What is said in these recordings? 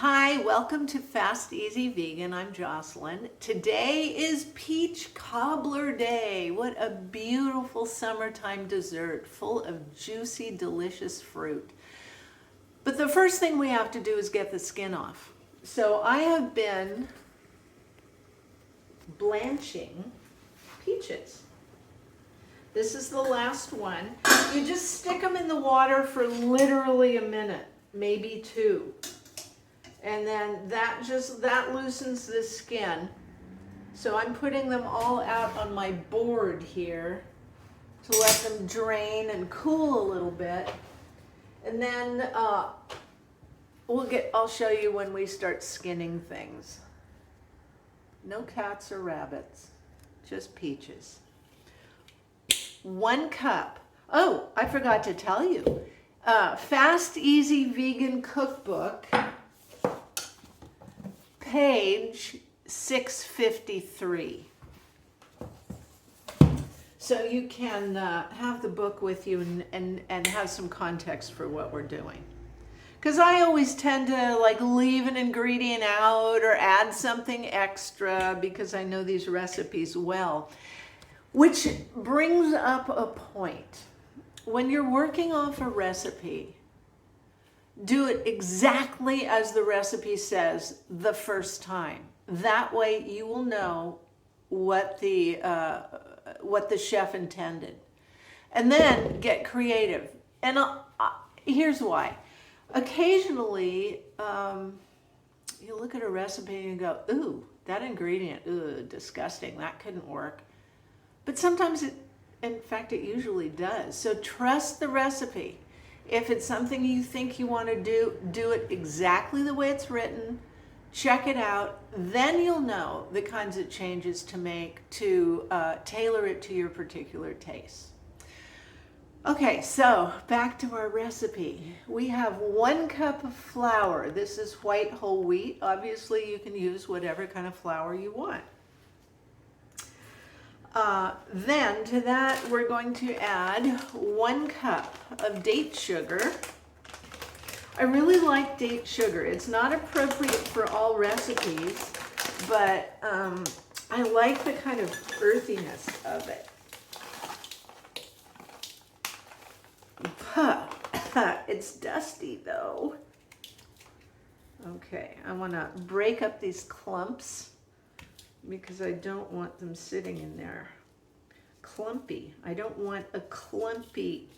Hi, welcome to Fast Easy Vegan. I'm Jocelyn. Today is Peach Cobbler Day. What a beautiful summertime dessert full of juicy, delicious fruit. But the first thing we have to do is get the skin off. So I have been blanching peaches. This is the last one. You just stick them in the water for literally a minute, maybe two. And then that loosens the skin. So I'm putting them all out on my board here to let them drain and cool a little bit. And then I'll show you when we start skinning things. No cats or rabbits, just peaches. 1 cup. Oh, I forgot to tell you. Fast Easy Vegan Cookbook. Page 653. So you can have the book with you and have some context for what we're doing. Because I always tend to leave an ingredient out or add something extra because I know these recipes well. Which brings up a point. When you're working off a recipe, do it exactly as the recipe says the first time. That way you will know what the chef intended. And then get creative. And here's why. Occasionally, you look at a recipe and you go, ooh, that ingredient, ooh, disgusting, that couldn't work. But sometimes in fact, it usually does. So trust the recipe. If it's something you think you want to do it exactly the way it's written, check it out, then you'll know the kinds of changes to make to tailor it to your particular taste. Okay, so back to our recipe. We have 1 cup of flour. This is white whole wheat. Obviously, you can use whatever kind of flour you want. Then to that, we're going to add 1 cup of date sugar. I really like date sugar. It's not appropriate for all recipes, but I like the kind of earthiness of it. It's dusty though. Okay, I want to break up these clumps because I don't want them sitting in there. Clumpy. I don't want a clumpy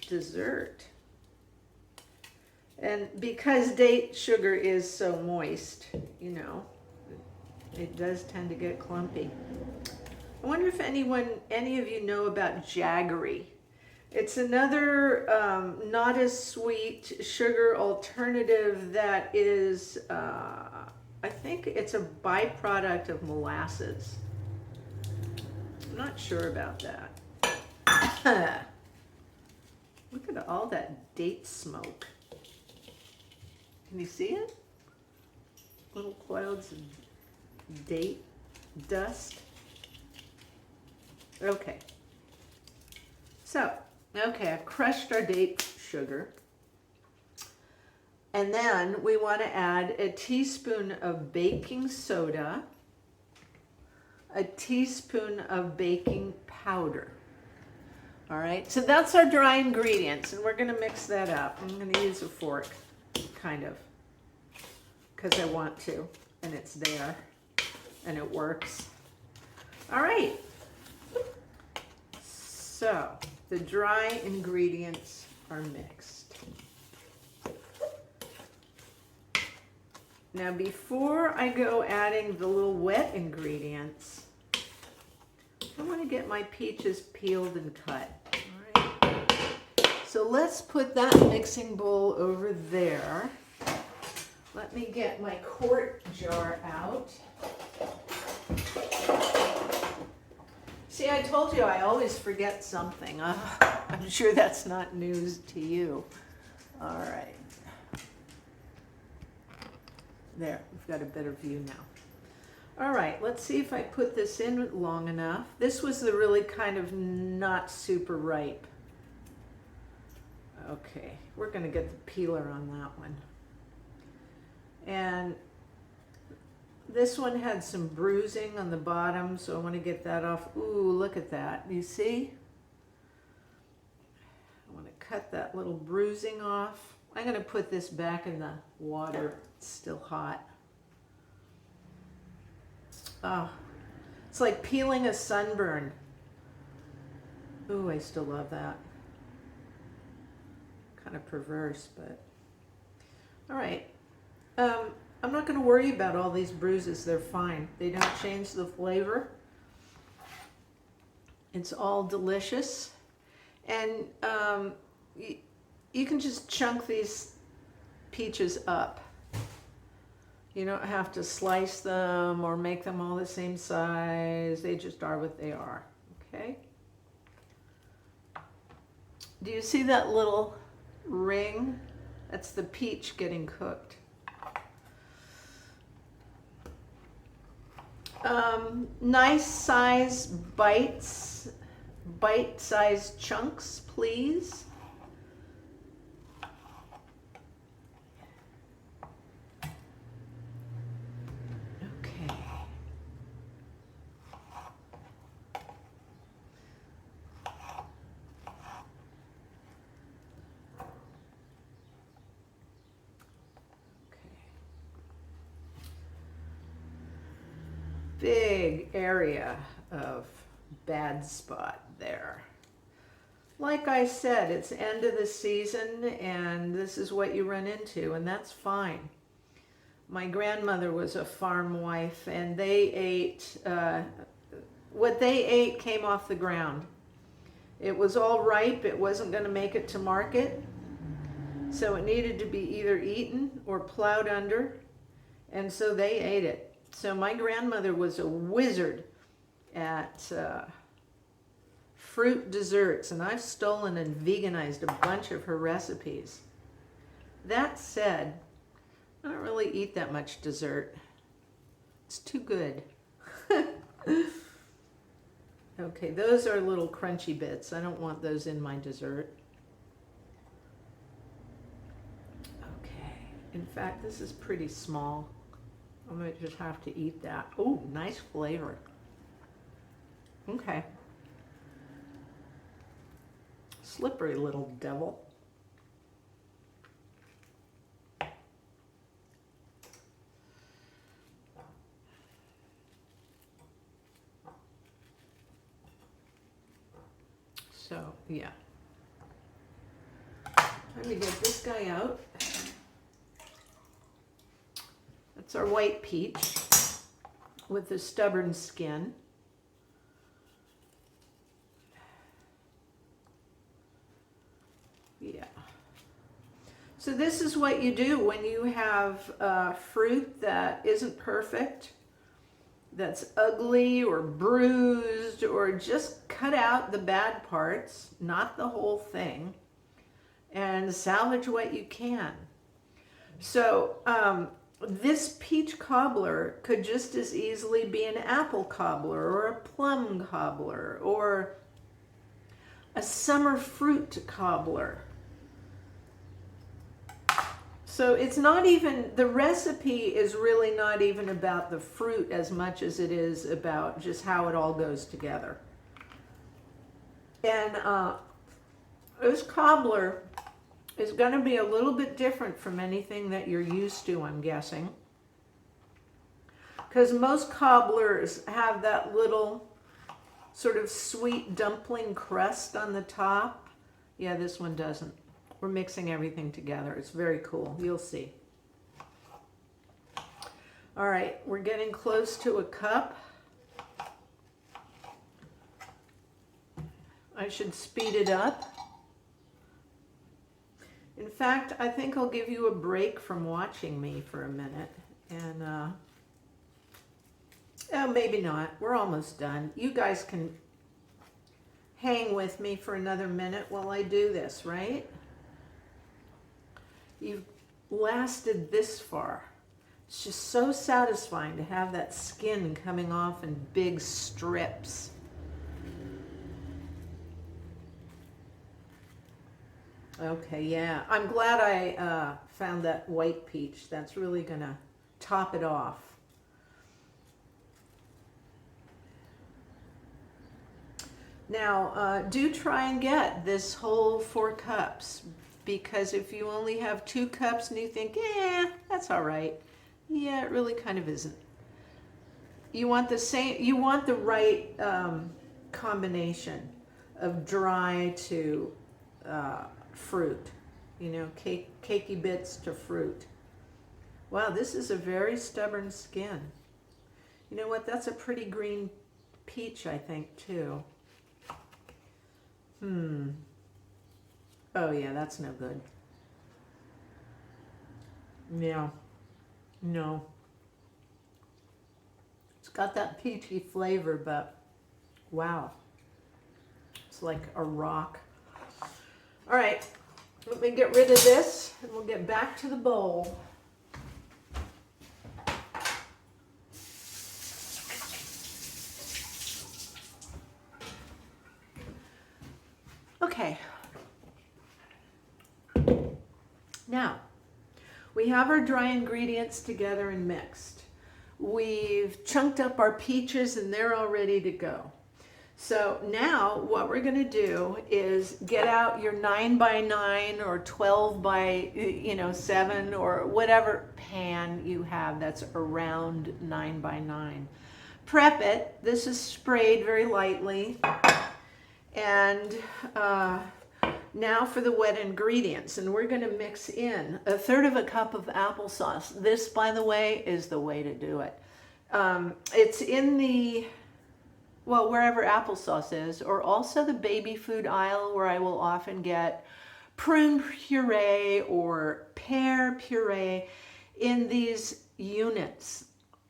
dessert. And because date sugar is so moist, it does tend to get clumpy. I wonder if any of you know about jaggery. It's another not as sweet sugar alternative that is, I think it's a byproduct of molasses. I'm not sure about that. Look at all that date smoke. Can you see it? Little clouds of date dust. Okay. So, I've crushed our date sugar. And then we want to add a teaspoon of baking soda, a teaspoon of baking powder. All right, so that's our dry ingredients, and we're going to mix that up. I'm going to use a fork, kind of, because I want to, and it's there, and it works. All right, so the dry ingredients are mixed. Now, before I go adding the little wet ingredients, I want to get my peaches peeled and cut. All right. So let's put that mixing bowl over there. Let me get my quart jar out. See, I told you I always forget something. I'm sure that's not news to you. All right. There, we've got a better view now. All right, let's see if I put this in long enough. This was the really kind of not super ripe. Okay, we're gonna get the peeler on that one. And this one had some bruising on the bottom, so I want to get that off. Ooh, look at that. Do you see? I want to cut that little bruising off. I'm going to put this back in the water. It's still hot. Oh, it's like peeling a sunburn. Ooh, I still love that. Kind of perverse, but all right. I'm not going to worry about all these bruises. They're fine. They don't change the flavor. It's all delicious. And you can just chunk these peaches up. You don't have to slice them or make them all the same size. They just are what they are. Okay? Do you see that little ring? That's the peach getting cooked. Nice size bites, bite-sized chunks, please. Okay. Big area of bad spot there. Like I said, it's end of the season and this is what you run into, and that's fine. My grandmother was a farm wife and they ate, what they ate came off the ground. It was all ripe, it wasn't going to make it to market, so it needed to be either eaten or plowed under, and so they ate it. So my grandmother was a wizard at fruit desserts, and I've stolen and veganized a bunch of her recipes. That said, I don't really eat that much dessert. It's too good. Okay, those are little crunchy bits. I don't want those in my dessert. Okay, in fact, this is pretty small. I might just have to eat that. Oh, nice flavor. Okay. Slippery little devil. So, yeah. Let me get this guy out. That's our white peach with the stubborn skin. Yeah. So this is what you do when you have fruit that isn't perfect, that's ugly or bruised, or just cut out the bad parts, not the whole thing, and salvage what you can. So this peach cobbler could just as easily be an apple cobbler or a plum cobbler or a summer fruit cobbler. So it's not even, the recipe is really not even about the fruit as much as it is about just how it all goes together. And this cobbler is going to be a little bit different from anything that you're used to, I'm guessing. Because most cobblers have that little sort of sweet dumpling crust on the top. Yeah, this one doesn't. We're mixing everything together. It's very cool. You'll see. All right, we're getting close to a cup. I should speed it up. In fact, I think I'll give you a break from watching me for a minute. And, oh, maybe not. We're almost done. You guys can hang with me for another minute while I do this, right? You've lasted this far. It's just so satisfying to have that skin coming off in big strips. Okay, yeah. I'm glad I found that white peach. That's really gonna top it off. Now, do try and get this whole 4 cups, because if you only have 2 cups and you think, yeah, that's all right, yeah, it really kind of isn't. You want the same, you want the right combination of dry to fruit, you know, cakey bits to fruit. Wow, this is a very stubborn skin. You know what? That's a pretty green peach, I think, too. Oh yeah, that's no good. Yeah. No. It's got that peachy flavor, but wow. It's like a rock. All right, let me get rid of this and we'll get back to the bowl. Okay. Now, we have our dry ingredients together and mixed. We've chunked up our peaches and they're all ready to go. So now what we're going to do is get out your 9x9 or 12 by 7 or whatever pan you have that's around 9x9. Prep it. This is sprayed very lightly. And now for the wet ingredients, and we're going to mix in 1/3 cup of applesauce. This, by the way, is the way to do it. It's in the, well, wherever applesauce is, or also the baby food aisle, where I will often get prune puree or pear puree in these units.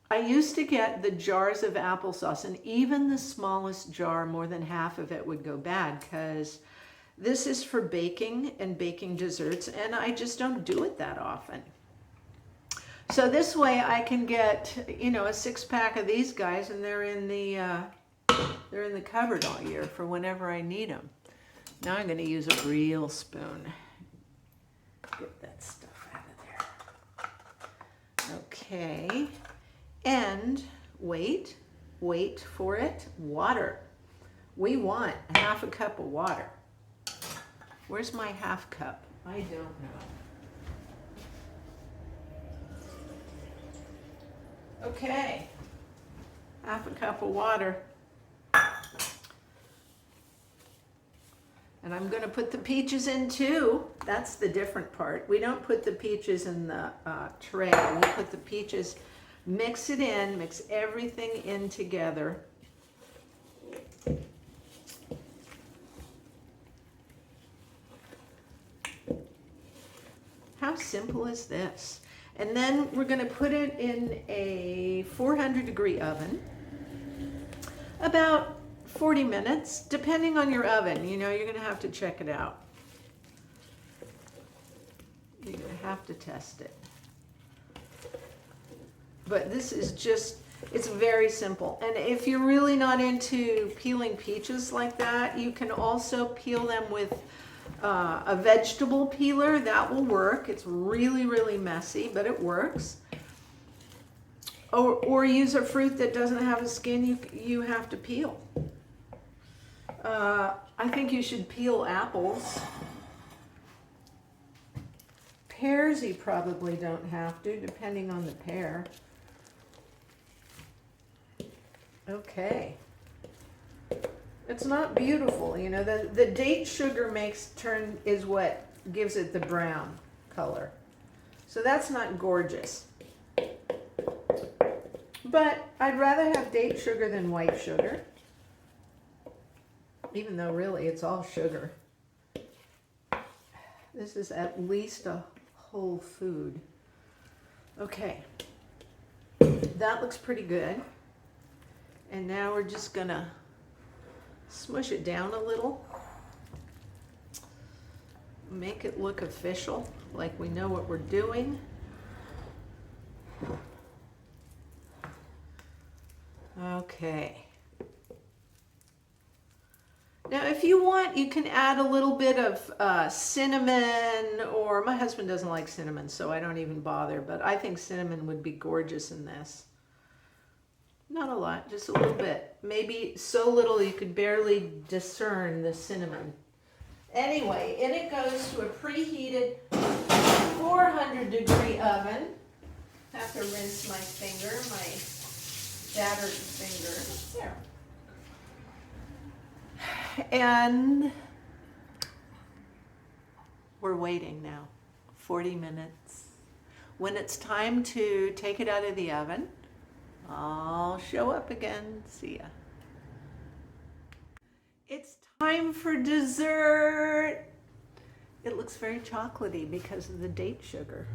I used to get the jars of applesauce, and even the smallest jar, more than half of it would go bad, because this is for baking and baking desserts, and I just don't do it that often. So this way I can get, a 6-pack of these guys, and they're in the cupboard all year for whenever I need them. Now I'm going to use a real spoon. Get that stuff out of there. Okay. And wait for it. Water. We want 1/2 cup of water. Where's my 1/2 cup? I don't know. Okay. 1/2 cup of water. And I'm going to put the peaches in too. That's the different part. We don't put the peaches in the tray. We put the peaches, mix it in, mix everything in together. How simple is this? And then we're going to put it in a 400-degree oven, about 40 minutes, depending on your oven. You're going to have to check it out. You're going to have to test it. But this is just, it's very simple. And if you're really not into peeling peaches like that, you can also peel them with a vegetable peeler. That will work. It's really, really messy, but it works. Or use a fruit that doesn't have a skin you have to peel. I think you should peel apples. Pears you probably don't have to, depending on the pear. Okay. It's not beautiful, the date sugar is what gives it the brown color. So that's not gorgeous. But I'd rather have date sugar than white sugar. Even though really it's all sugar. This is at least a whole food. Okay. That looks pretty good. And now we're just gonna smush it down a little. Make it look official, like we know what we're doing. Okay. Now if you want, you can add a little bit of cinnamon, or my husband doesn't like cinnamon, so I don't even bother, but I think cinnamon would be gorgeous in this. Not a lot, just a little bit. Maybe so little you could barely discern the cinnamon. Anyway, and it goes to a preheated 400-degree oven. I have to rinse my finger, my battered finger. There. And we're waiting now, 40 minutes. When it's time to take it out of the oven, I'll show up again. See ya. It's time for dessert. It looks very chocolatey because of the date sugar.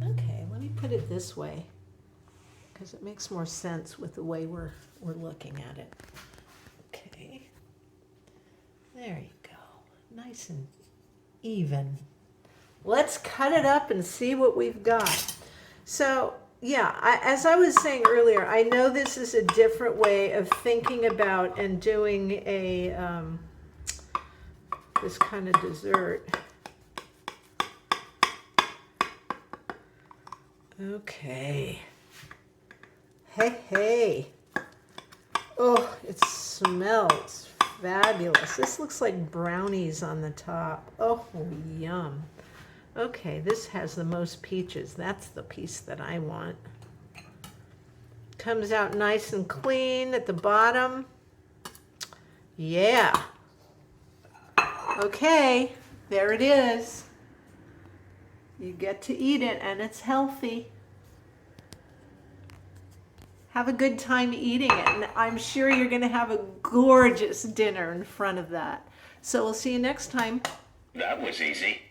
Okay, let me put it this way because it makes more sense with the way we're looking at it. Okay. There you go. Nice and even. Let's cut it up and see what we've got. So, yeah, as I was saying earlier, I know this is a different way of thinking about and doing a this kind of dessert. Okay. Hey. Oh, it smells fabulous. This looks like brownies on the top. Oh, yum. Okay, this has the most peaches. That's the piece that I want. Comes out nice and clean at the bottom. Yeah. Okay, there it is. You get to eat it, and it's healthy. Have a good time eating it, and I'm sure you're going to have a gorgeous dinner in front of that. So we'll see you next time. That was easy.